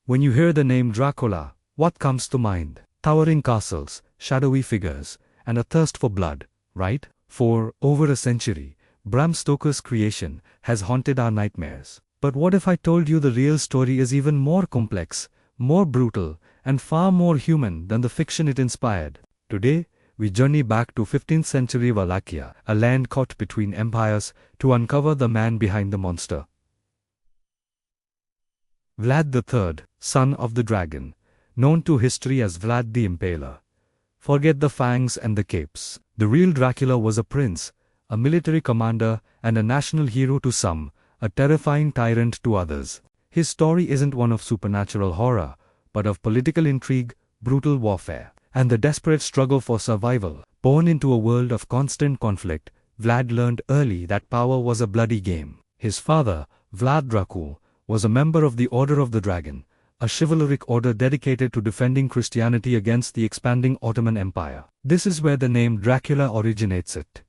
When you hear the name Dracula, what comes to mind? Towering castles, shadowy figures, and a thirst for blood, right? For over a century, Bram Stoker's creation has haunted our nightmares. But what if I told you the real story is even more complex, more brutal, and far more human than the fiction it inspired? Today, we journey back to 15th century Wallachia, a land caught between empires, to uncover the man behind the monster. Vlad III, son of the dragon, known to history as Vlad the Impaler. Forget the fangs and the capes. The real Dracula was a prince, a military commander, and a national hero to some, a terrifying tyrant to others. His story isn't one of supernatural horror, but of political intrigue, brutal warfare, and the desperate struggle for survival. Born into a world of constant conflict, Vlad learned early that power was a bloody game. His father, Vlad Dracula, was a member of the Order of the Dragon, a chivalric order dedicated to defending Christianity against the expanding Ottoman Empire. This is where the name Dracula originates. It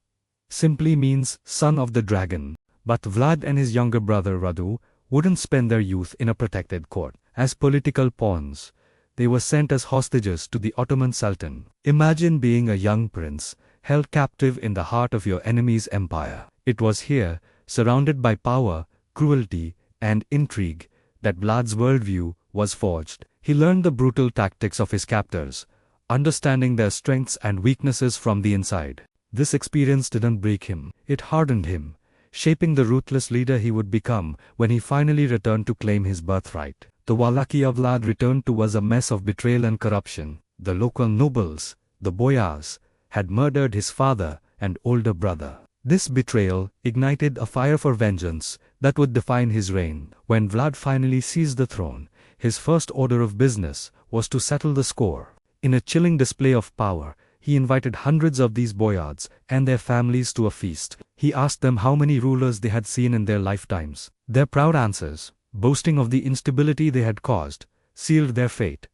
simply means son of the dragon. But Vlad and his younger brother Radu wouldn't spend their youth in a protected court. As political pawns, they were sent as hostages to the Ottoman Sultan. Imagine being a young prince, held captive in the heart of your enemy's empire. It was here, surrounded by power, cruelty, and intrigue, that Vlad's worldview was forged. He learned the brutal tactics of his captors, understanding their strengths and weaknesses from the inside. This experience didn't break him, it hardened him, shaping the ruthless leader he would become when he finally returned to claim his birthright. The Wallachia Vlad returned to was a mess of betrayal and corruption. The local nobles, the boyars, had murdered his father and older brother. This betrayal ignited a fire for vengeance that would define his reign. When Vlad finally seized the throne, his first order of business was to settle the score. In a chilling display of power, he invited hundreds of these boyards and their families to a feast. He asked them how many rulers they had seen in their lifetimes. Their proud answers, boasting of the instability they had caused, sealed their fate.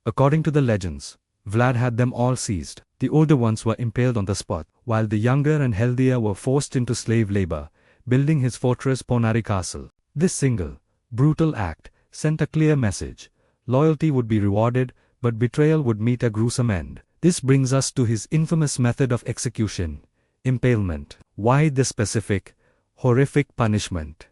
According to the legends, Vlad had them all seized. The older ones were impaled on the spot, while the younger and healthier were forced into slave labor, building his fortress Ponari Castle. This single, brutal act sent a clear message. Loyalty would be rewarded, but betrayal would meet a gruesome end. This brings us to his infamous method of execution, impalement. Why this specific, horrific punishment?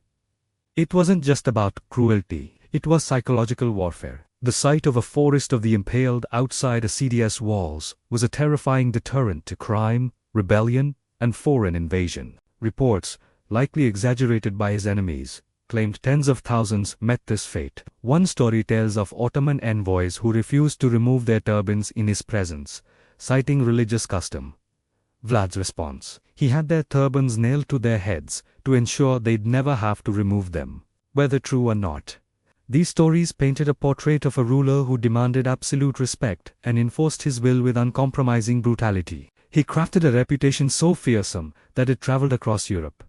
It wasn't just about cruelty, it was psychological warfare. The sight of a forest of the impaled outside a CDS walls was a terrifying deterrent to crime, rebellion, and foreign invasion. Reports, likely exaggerated by his enemies, claimed tens of thousands met this fate. One story tells of Ottoman envoys who refused to remove their turbans in his presence, citing religious custom. Vlad's response: he had their turbans nailed to their heads to ensure they'd never have to remove them, whether true or not. These stories painted a portrait of a ruler who demanded absolute respect and enforced his will with uncompromising brutality. He crafted a reputation so fearsome that it traveled across Europe.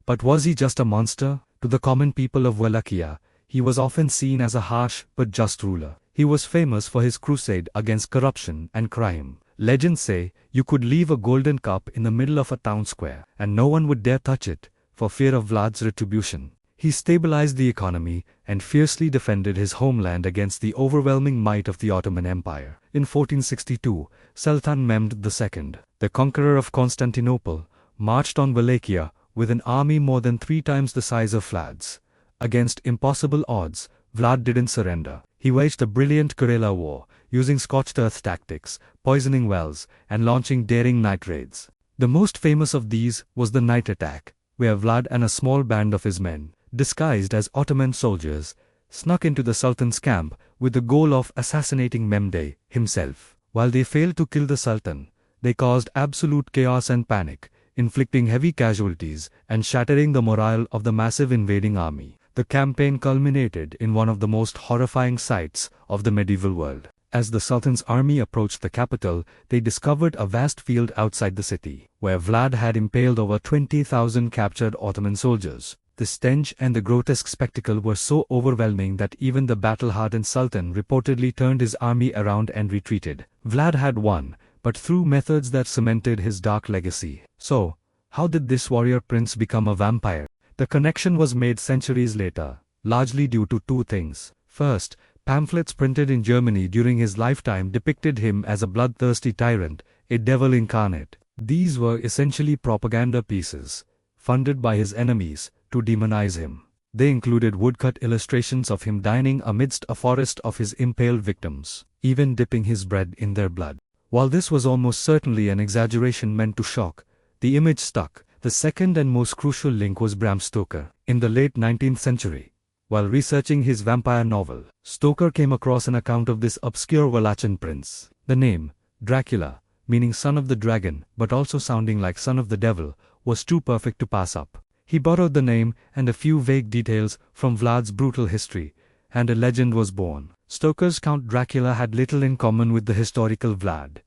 But was he just a monster? To the common people of Wallachia, he was often seen as a harsh but just ruler. He was famous for his crusade against corruption and crime. Legends say you could leave a golden cup in the middle of a town square, and no one would dare touch it, for fear of Vlad's retribution. He stabilized the economy and fiercely defended his homeland against the overwhelming might of the Ottoman Empire. In 1462, Sultan Mehmed II, the conqueror of Constantinople, marched on Wallachia with an army more than 3 times the size of Vlad's. Against impossible odds, Vlad didn't surrender. He waged a brilliant guerrilla war, using scorched earth tactics, poisoning wells, and launching daring night raids. The most famous of these was the night attack, where Vlad and a small band of his men, disguised as Ottoman soldiers, snuck into the Sultan's camp with the goal of assassinating Mehmed himself. While they failed to kill the Sultan, they caused absolute chaos and panic, inflicting heavy casualties and shattering the morale of the massive invading army. The campaign culminated in one of the most horrifying sights of the medieval world. As the Sultan's army approached the capital, they discovered a vast field outside the city, where Vlad had impaled over 20,000 captured Ottoman soldiers. The stench and the grotesque spectacle were so overwhelming that even the battle-hardened Sultan reportedly turned his army around and retreated. Vlad had won, but through methods that cemented his dark legacy. So, how did this warrior prince become a vampire? The connection was made centuries later, largely due to 2 things. First, Pamphlets printed in Germany during his lifetime depicted him as a bloodthirsty tyrant, a devil incarnate. These were essentially propaganda pieces, funded by his enemies, to demonize him. They included woodcut illustrations of him dining amidst a forest of his impaled victims, even dipping his bread in their blood. While this was almost certainly an exaggeration meant to shock, the image stuck. The second and most crucial link was Bram Stoker. In the late 19th century, while researching his vampire novel, Stoker came across an account of this obscure Wallachian prince. The name, Dracula, meaning son of the dragon, but also sounding like son of the devil, was too perfect to pass up. He borrowed the name and a few vague details from Vlad's brutal history, and a legend was born. Stoker's Count Dracula had little in common with the historical Vlad,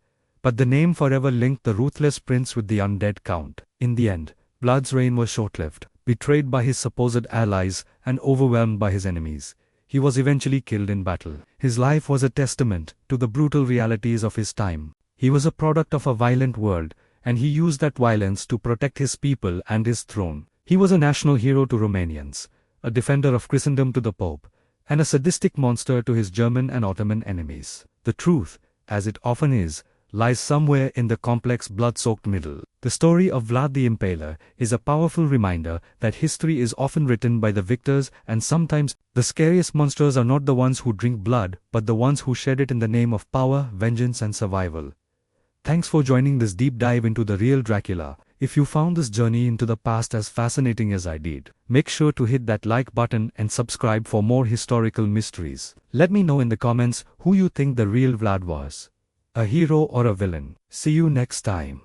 but the name forever linked the ruthless prince with the undead count. In the end, Vlad's reign was short-lived. Betrayed by his supposed allies and overwhelmed by his enemies, he was eventually killed in battle. His life was a testament to the brutal realities of his time. He was a product of a violent world, and he used that violence to protect his people and his throne. He was a national hero to Romanians, a defender of Christendom to the Pope, and a sadistic monster to his German and Ottoman enemies. The truth, as it often is, lies somewhere in the complex blood-soaked middle. The story of Vlad the Impaler is a powerful reminder that history is often written by the victors, and sometimes the scariest monsters are not the ones who drink blood, but the ones who shed it in the name of power, vengeance and survival. Thanks for joining this deep dive into the real Dracula. If you found this journey into the past as fascinating as I did, make sure to hit that like button and subscribe for more historical mysteries. Let me know in the comments who you think the real Vlad was. A hero or a villain. See you next time.